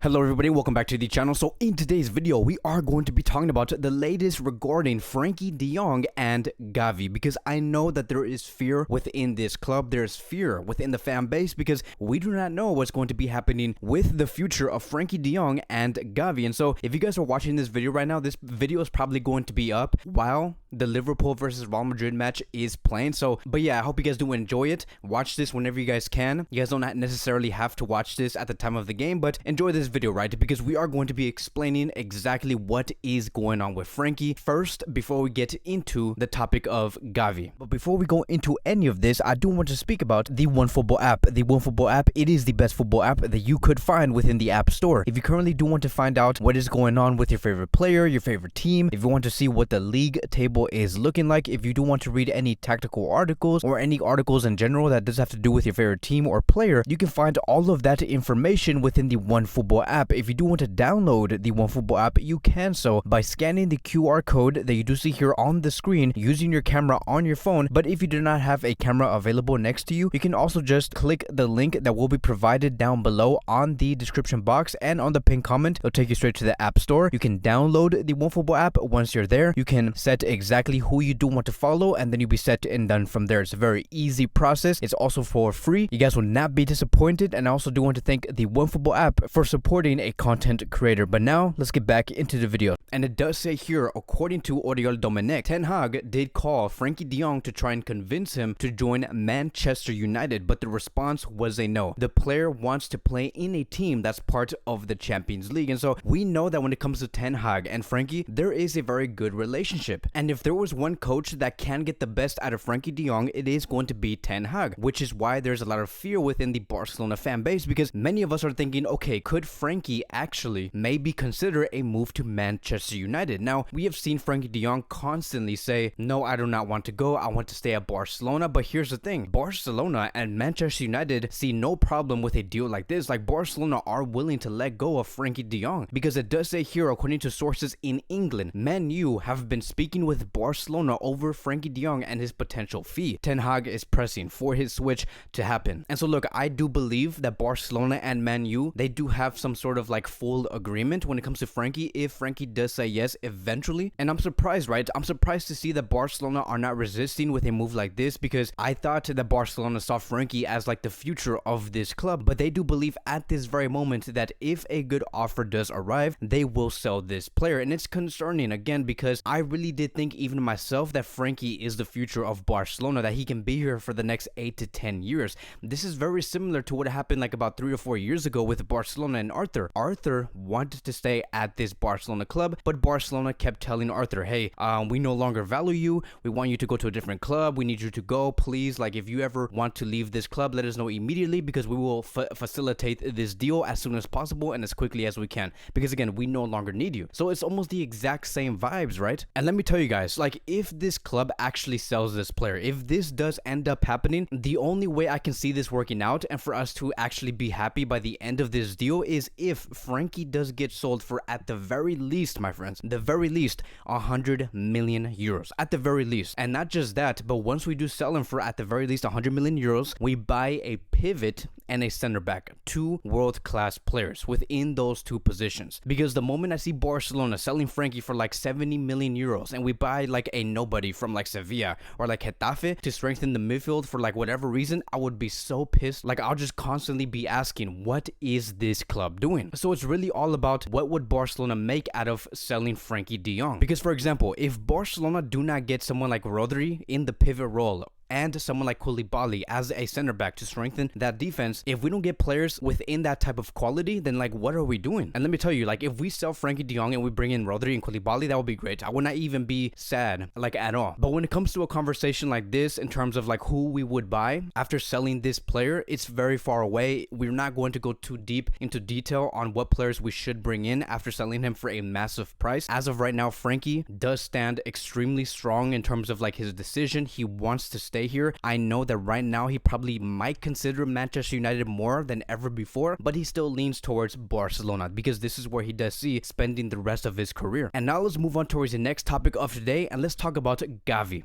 Hello everybody, welcome back to the channel. So in today's video, we are going to be talking about the latest regarding Frankie De Jong and Gavi, because I know that there is fear within this club, there's fear within the fan base, because we do not know what's going to be happening with the future of Frankie De Jong and Gavi. And so if you guys are watching this video right now, this video is probably going to be up while the Liverpool versus Real Madrid match is playing. So, but yeah, I hope you guys do enjoy it. Watch this whenever you guys can. You guys don't necessarily have to watch this at the time of the game, but enjoy this video, right? Because we are going to be explaining exactly what is going on with Frankie first before we get into the topic of Gavi. But before we go into any of this, I do want to speak about the OneFootball app. The OneFootball app, it is the best football app that you could find within the App Store. If you currently do want to find out what is going on with your favorite player, your favorite team, if you want to see what the league table is looking like, if you do want to read any tactical articles or any articles in general that does have to do with your favorite team or player, you can find all of that information within the OneFootball app. If you do want to download the OneFootball app, you can so by scanning the QR code that you do see here on the screen using your camera on your phone. But if you do not have a camera available next to you, you can also just click the link that will be provided down below on the description box and on the pinned comment. It'll take you straight to the App Store. You can download the OneFootball app. Once you're there, you can set exactly who you do want to follow, and then you'll be set and done from there. It's a very easy process. It's also for free. You guys will not be disappointed, and I also do want to thank the OneFootball app for supporting a content creator. But now let's get back into the video. And it does say here, according to Oriol Dominic, Ten Hag did call Frankie De Jong to try and convince him to join Manchester United, but the response was a no. The player wants to play in a team that's part of the Champions League. And so we know that when it comes to Ten Hag and Frankie, there is a very good relationship. And if there was one coach that can get the best out of Frankie De Jong, it is going to be Ten Hag, which is why there's a lot of fear within the Barcelona fan base, because many of us are thinking, okay, could Frankie actually maybe consider a move to Manchester United? Now, we have seen Frankie De Jong constantly say, no, I do not want to go, I want to stay at Barcelona. But here's the thing, Barcelona and Manchester United see no problem with a deal like this. Like, Barcelona are willing to let go of Frankie De Jong, because it does say here, according to sources in England, Man U have been speaking with Barcelona over Frankie De Jong and his potential fee. Ten Hag is pressing for his switch to happen. And so look, I do believe that Barcelona and Man U, they do have some sort of like full agreement when it comes to Frankie, if Frankie does say yes eventually. And I'm surprised, right? I'm surprised to see that Barcelona are not resisting with a move like this, because I thought that Barcelona saw Frankie as like the future of this club. But they do believe at this very moment that if a good offer does arrive, they will sell this player. And it's concerning again, because I really did think even myself that Frankie is the future of Barcelona, that he can be here for the next 8 to 10 years. This is very similar to what happened like about 3 or 4 years ago with Barcelona and Arthur. Arthur wanted to stay at this Barcelona club, but Barcelona kept telling Arthur, hey, we no longer value you, we want you to go to a different club, we need you to go, please, like if you ever want to leave this club, let us know immediately, because we will facilitate this deal as soon as possible and as quickly as we can, because again, we no longer need you. So it's almost the exact same vibes, right? And let me tell you guys, like if this club actually sells this player, if this does end up happening, the only way I can see this working out and for us to actually be happy by the end of this deal is if Frankie does get sold for, at the very least, my friends, the very least, 100 million euros, at the very least. And not just that, but once we do sell him for at the very least 100 million euros, we buy a pivot and a center back, 2 world-class players within those 2 positions. Because the moment I see Barcelona selling Frankie for like 70 million euros and we buy like a nobody from like Sevilla or like Getafe to strengthen the midfield for like whatever reason, I would be so pissed. Like, I'll just constantly be asking, what is this club doing? So it's really all about what would Barcelona make out of selling Frankie De Jong. Because for example, if Barcelona do not get someone like Rodri in the pivot role and someone like Koulibaly as a center back to strengthen that defense, if we don't get players within that type of quality, then like what are we doing? And let me tell you, like if we sell Frankie De Jong and we bring in Rodri and Koulibaly, that would be great. I would not even be sad like at all. But when it comes to a conversation like this in terms of like who we would buy after selling this player, it's very far away. We're not going to go too deep into detail on what players we should bring in after selling him for a massive price. As of right now, Frankie does stand extremely strong in terms of like his decision. He wants to stay here. I know that right now he probably might consider Manchester United more than ever before, but he still leans towards Barcelona because this is where he does see spending the rest of his career. And now let's move on towards the next topic of today, and let's talk about Gavi.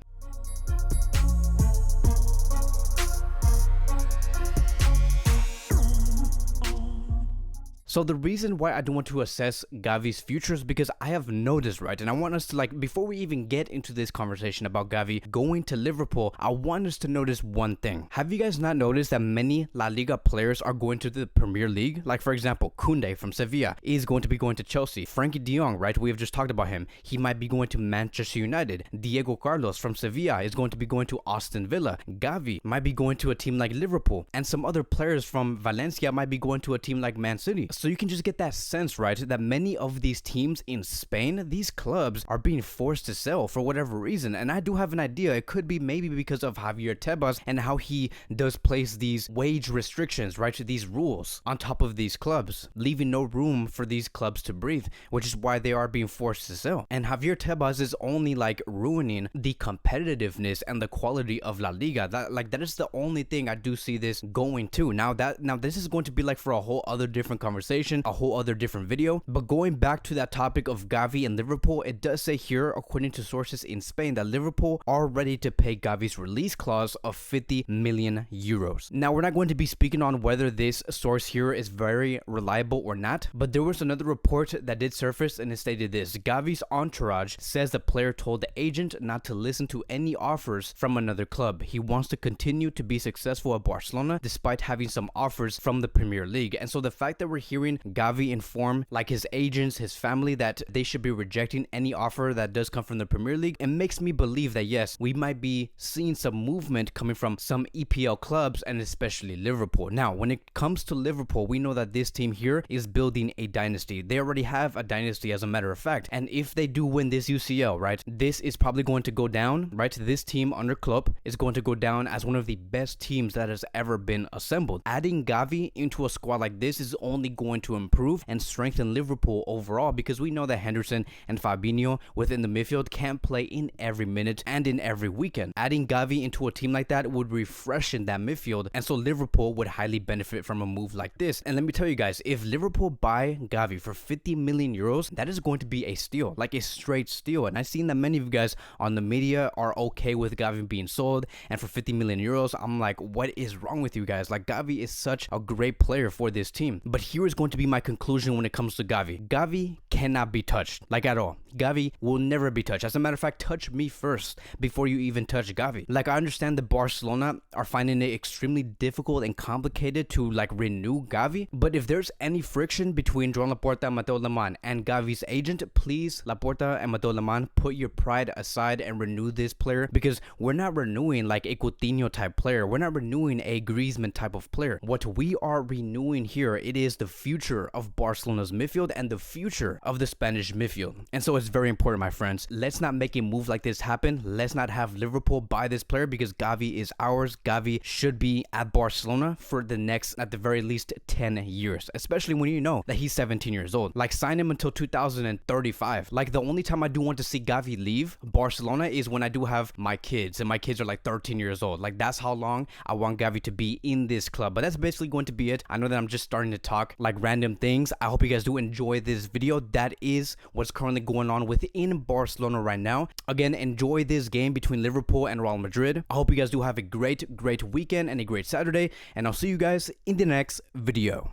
So the reason why I don't want to assess Gavi's future is because I have noticed, right, and I want us to, like, before we even get into this conversation about Gavi going to Liverpool, I want us to notice one thing. Have you guys not noticed that many La Liga players are going to the Premier League? Like, for example, Koundé from Sevilla is going to be going to Chelsea. Frenkie De Jong, right, we have just talked about him. He might be going to Manchester United. Diego Carlos from Sevilla is going to be going to Aston Villa. Gavi might be going to a team like Liverpool, and some other players from Valencia might be going to a team like Man City. So you can just get that sense, right, that many of these teams in Spain, these clubs are being forced to sell for whatever reason. And I do have an idea. It could be maybe because of Javier Tebas and how he does place these wage restrictions, right, these rules on top of these clubs, leaving no room for these clubs to breathe, which is why they are being forced to sell. And Javier Tebas is only like ruining the competitiveness and the quality of La Liga. That is the only thing I do see this going to. Now this is going to be like for a whole other different conversation, a whole other different video. But going back to that topic of Gavi and Liverpool, it does say here, according to sources in Spain, that Liverpool are ready to pay Gavi's release clause of 50 million euros. Now, we're not going to be speaking on whether this source here is very reliable or not, but there was another report that did surface and it stated this: Gavi's entourage says the player told the agent not to listen to any offers from another club. He wants to continue to be successful at Barcelona despite having some offers from the Premier League. And so the fact that we're hearing Gavi inform like his agents, his family, that they should be rejecting any offer that does come from the Premier League, it makes me believe that yes, we might be seeing some movement coming from some EPL clubs and especially Liverpool. Now, when it comes to Liverpool, we know that this team here is building a dynasty. They already have a dynasty, as a matter of fact. And if they do win this UCL, right, this is probably going to go down, right? This team under Klopp is going to go down as one of the best teams that has ever been assembled. Adding Gavi into a squad like this is only going to improve and strengthen Liverpool overall, because we know that Henderson and Fabinho within the midfield can't play in every minute and in every weekend. Adding Gavi into a team like that would refreshen that midfield, and so Liverpool would highly benefit from a move like this. And let me tell you guys, if Liverpool buy Gavi for 50 million euros, that is going to be a steal, like a straight steal. And I've seen that many of you guys on the media are okay with Gavi being sold, and for 50 million euros, I'm like, what is wrong with you guys? Like, Gavi is such a great player for this team. But here is going to be my conclusion when it comes to Gavi. Gavi cannot be touched, like at all. Gavi will never be touched. As a matter of fact, touch me first before you even touch Gavi. Like, I understand that Barcelona are finding it extremely difficult and complicated to like renew Gavi, but if there's any friction between Joan Laporta, Mateo Lemán, and Gavi's agent, please, Laporta and Mateo Lemán, put your pride aside and renew this player, because we're not renewing like a Coutinho type player. We're not renewing a Griezmann type of player. What we are renewing here, it is the future of Barcelona's midfield and the future of the Spanish midfield. And so it's very important, my friends. Let's not make a move like this happen. Let's not have Liverpool buy this player, because Gavi is ours. Gavi should be at Barcelona for the next, at the very least, 10 years, especially when you know that he's 17 years old. Like, sign him until 2035. Like, the only time I do want to see Gavi leave Barcelona is when I do have my kids, and my kids are like 13 years old. Like, that's how long I want Gavi to be in this club. But that's basically going to be it. I know that I'm just starting to talk like random things. I hope you guys do enjoy this video. That is what's currently going on within Barcelona right now. Again, enjoy this game between Liverpool and Real Madrid. I hope you guys do have a great weekend and a great Saturday, and I'll see you guys in the next video.